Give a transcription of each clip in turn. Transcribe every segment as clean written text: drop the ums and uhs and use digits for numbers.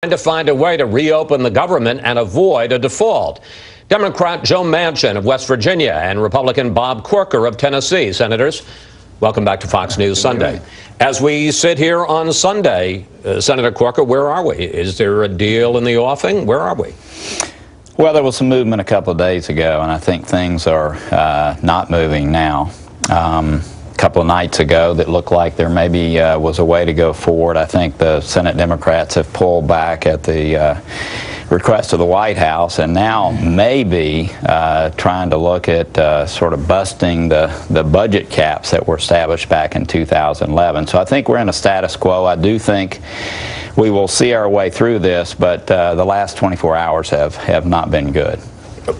Trying to find a way to reopen the government and avoid a default. Democrat Joe Manchin of West Virginia and Republican Bob Corker of Tennessee. Senators, welcome back to Fox News Sunday. As we sit here on Sunday, Senator Corker, where are we? Is there a deal in the offing? Where are we? Well, there was some movement a couple of days ago, and I think things are not moving now. A couple of nights ago that looked like there maybe was a way to go forward. I think the Senate Democrats have pulled back at the request of the White House and now maybe trying to look at sort of busting the budget caps that were established back in 2011. So I think we're in a status quo. I do think we will see our way through this, but the last 24 hours have not been good.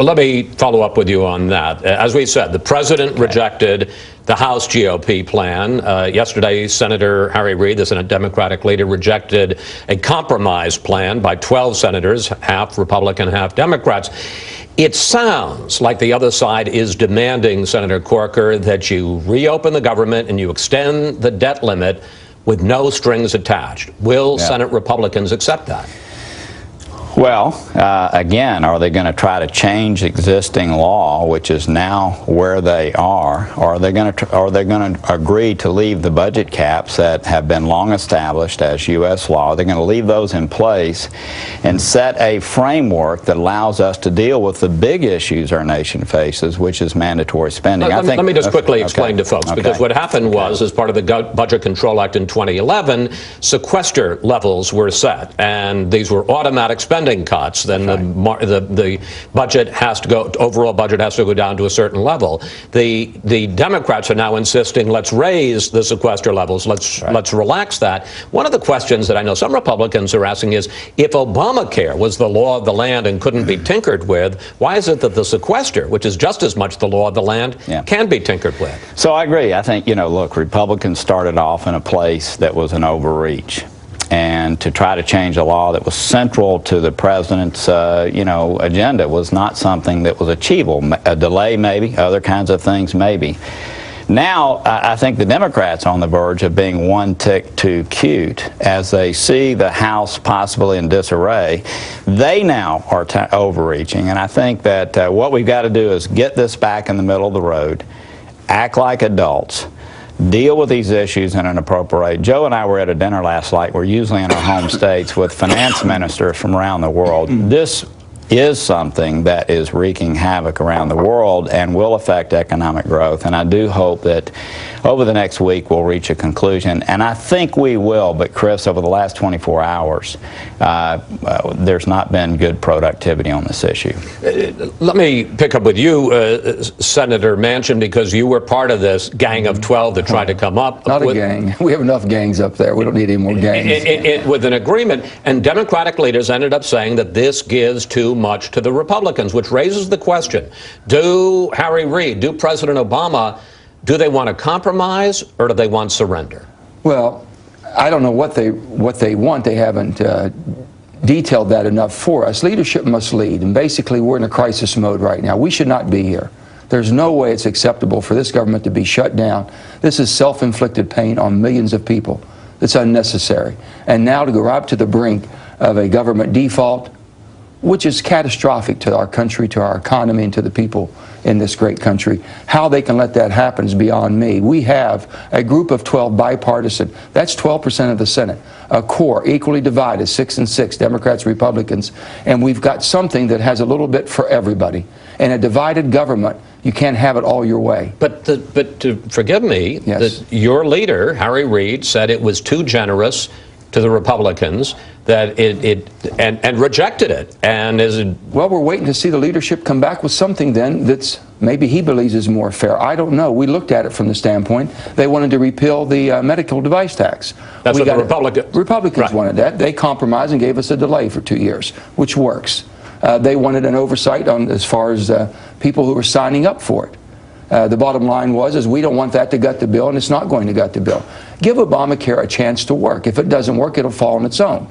Let me follow up with you on that. As we said, the president rejected the House GOP plan. Yesterday, Senator Harry Reid, the Senate Democratic leader, rejected a compromise plan by 12 senators, half Republican, half Democrats. It sounds like the other side is demanding, Senator Corker, that you reopen the government and you extend the debt limit with no strings attached. Will Senate Republicans accept that? Well, again, are they going to try to change existing law, which is now where they are, or are they going to agree to leave the budget caps that have been long established as U.S. law? They're going to leave those in place and set a framework that allows us to deal with the big issues our nation faces, which is mandatory spending. Let me just quickly explain to folks, because what happened was, as part of the Budget Control Act in 2011, sequester levels were set, and these were automatic spending cuts. Then the budget has to go, overall budget has to go down to a certain level. The Democrats are now insisting, let's raise the sequester levels, let's relax that. One of the questions that I know some Republicans are asking is, if Obamacare was the law of the land and couldn't be tinkered with, why is it that the sequester, which is just as much the law of the land, can be tinkered with? So I agree. I think, look, Republicans started off in a place that was an overreach. And to try to change a law that was central to the president's, agenda was not something that was achievable. A delay, maybe. Other kinds of things, maybe. Now, I think the Democrats are on the verge of being one tick too cute as they see the House possibly in disarray. They now are overreaching, and I think that what we've got to do is get this back in the middle of the road, act like adults, deal with these issues in an appropriate way. Joe and I were at a dinner last night. We're usually in our home states with finance ministers from around the world. This is something that is wreaking havoc around the world and will affect economic growth. And I do hope that over the next week we'll reach a conclusion. And I think we will. But, Chris, over the last 24 hours, there's not been good productivity on this issue. Let me pick up with you, Senator Manchin, because you were part of this gang of 12 that tried to come up. Not a gang. We have enough gangs up there. We don't need any more gangs. With an agreement. And Democratic leaders ended up saying that this gives too much to the Republicans, which raises the question, do Harry Reid, do President Obama, do they want to compromise or do they want surrender? Well, I don't know what they want. They haven't detailed that enough for us. Leadership must lead, and basically we're in a crisis mode right now. We should not be here. There's no way it's acceptable for this government to be shut down. This is self-inflicted pain on millions of people. It's unnecessary. And now to go right up to the brink of a government default, which is catastrophic to our country, to our economy, and to the people in this great country. How they can let that happen is beyond me. We have a group of 12 bipartisan. That's 12% of the Senate. A core equally divided, 6 and 6, Democrats, Republicans. And we've got something that has a little bit for everybody. In a divided government, you can't have it all your way. But forgive me, that your leader, Harry Reid, said it was too generous to the Republicans, that and rejected it. And well, we're waiting to see the leadership come back with something then that's maybe he believes is more fair. I don't know. We looked at it from the standpoint they wanted to repeal the medical device tax. That's what the Republicans wanted that. They compromised and gave us a delay for 2 years, which works. They wanted an oversight on as far as people who were signing up for it. The bottom line is we don't want that to gut the bill, and it's not going to gut the bill. Give Obamacare a chance to work. If it doesn't work, it'll fall on its own.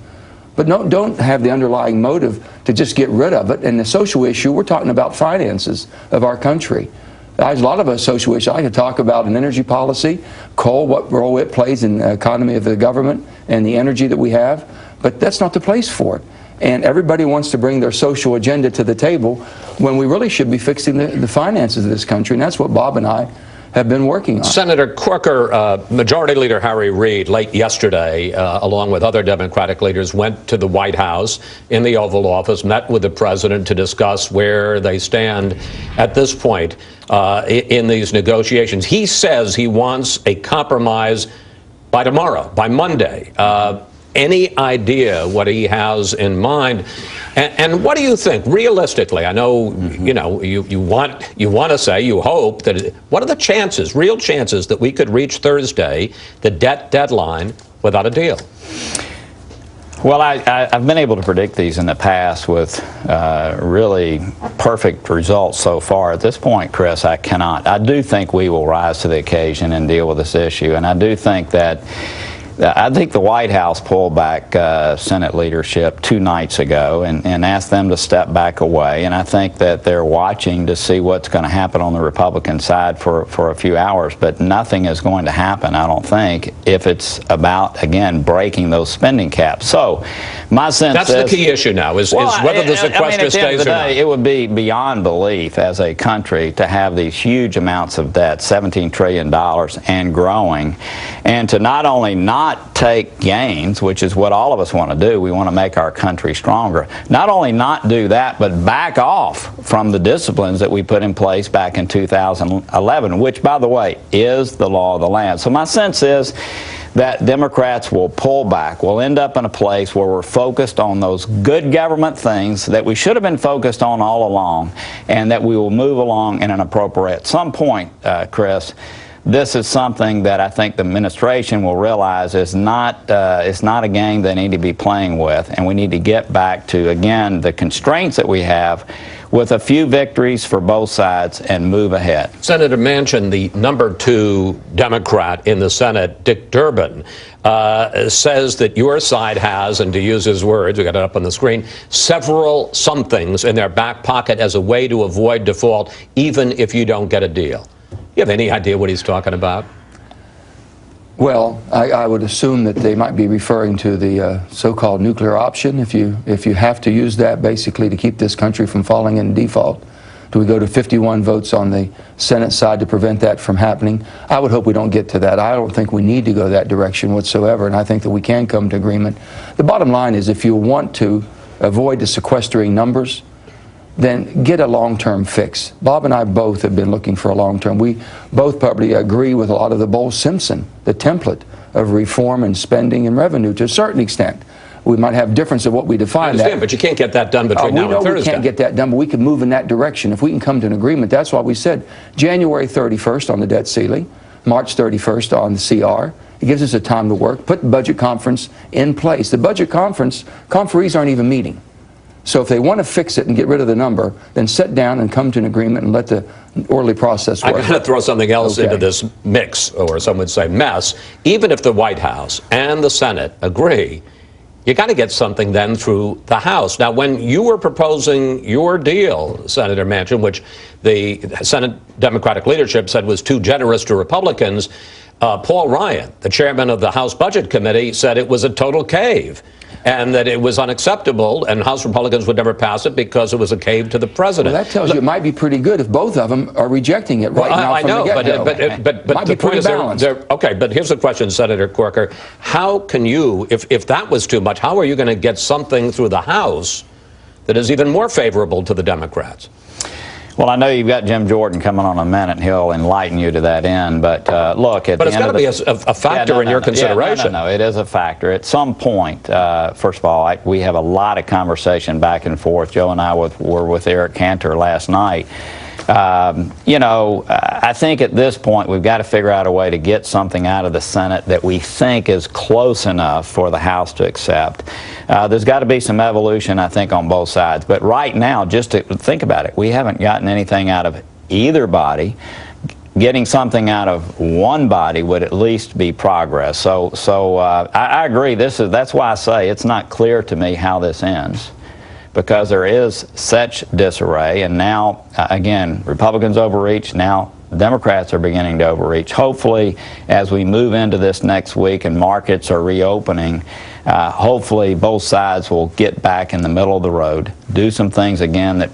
But don't have the underlying motive to just get rid of it. And the social issue, we're talking about finances of our country. There's a lot of us social issues. I could talk about an energy policy, coal, what role it plays in the economy of the government and the energy that we have. but that's not the place for it. And everybody wants to bring their social agenda to the table when we really should be fixing the finances of this country, and that's what Bob and I have been working on. Senator Corker, Majority Leader Harry Reid, late yesterday, along with other Democratic leaders, went to the White House in the Oval Office, met with the president to discuss where they stand at this point in these negotiations. He says he wants a compromise by tomorrow, by Monday. Any idea what he has in mind? And what do you think, realistically? I know, you know, you want to say, you hope that, what are the chances, real chances, that we could reach Thursday, the debt deadline, without a deal? Well, I've been able to predict these in the past with really perfect results so far. At this point, Chris, I cannot. I do think we will rise to the occasion and deal with this issue, and I do think that the White House pulled back Senate leadership 2 nights ago and asked them to step back away. And I think that they're watching to see what's going to happen on the Republican side for a few hours. But nothing is going to happen, I don't think, if it's about, again, breaking those spending caps. So my sense is... That's the key issue now, is whether the sequester stays or not. It would be beyond belief as a country to have these huge amounts of debt, $17 trillion and growing, and to not only not take gains, which is what all of us want to do. We want to make our country stronger. Not only not do that, but back off from the disciplines that we put in place back in 2011, which, by the way, is the law of the land. So my sense is that Democrats will pull back. We'll end up in a place where we're focused on those good government things that we should have been focused on all along, and that we will move along in an appropriate. At some point, Chris, this is something that I think the administration will realize is not a game they need to be playing with, and we need to get back to, again, the constraints that we have with a few victories for both sides and move ahead. Senator Manchin, the #2 Democrat in the Senate, Dick Durbin, says that your side has, and to use his words, we got it up on the screen, several somethings in their back pocket as a way to avoid default, even if you don't get a deal. You have any idea what he's talking about? Well, I would assume that they might be referring to the so-called nuclear option. If you have to use that basically to keep this country from falling in default, do we go to 51 votes on the Senate side to prevent that from happening? I would hope we don't get to that. I don't think we need to go that direction whatsoever, and I think that we can come to agreement. The bottom line is, if you want to avoid the sequestering numbers, then get a long-term fix. Bob and I both have been looking for a long-term. We both probably agree with a lot of the Bowles-Simpson, the template of reform and spending and revenue to a certain extent. We might have difference of what we define I understand, but you can't get that done between now and Thursday. We can't get that done, but we can move in that direction. If we can come to an agreement, that's why we said January 31st on the debt ceiling, March 31st on the CR. It gives us a time to work, put the budget conference in place. The budget conference, conferees aren't even meeting. So if they want to fix it and get rid of the number, then sit down and come to an agreement and let the orderly process work. I'm going to throw something else into this mix, or some would say mess. Even if the White House and the Senate agree, you got to get something then through the House. Now, when you were proposing your deal, Senator Manchin, which the Senate Democratic leadership said was too generous to Republicans, Paul Ryan, the chairman of the House Budget Committee, said it was a total cave, and that it was unacceptable, and House Republicans would never pass it because it was a cave to the president. Well, that tells you it might be pretty good if both of them are rejecting it right now. I know, but the point is, okay, but here's the question, Senator Corker. How can you, if that was too much, how are you going to get something through the House that is even more favorable to the Democrats? Well, I know you've got Jim Jordan coming on in a minute, and he'll enlighten you to that end. But look, at the end of the... But it's got to be a factor in your consideration. No, it is a factor. At some point, first of all, we have a lot of conversation back and forth. Joe and I were with Eric Cantor last night. You know, I think at this point we've got to figure out a way to get something out of the Senate that we think is close enough for the House to accept. There's got to be some evolution, I think, on both sides. But right now, just to think about it, we haven't gotten anything out of either body. Getting something out of one body would at least be progress. So I agree. That's why I say it's not clear to me how this ends, because there is such disarray, and now, again, Republicans overreach, now Democrats are beginning to overreach. Hopefully, as we move into this next week and markets are reopening, hopefully both sides will get back in the middle of the road, do some things again that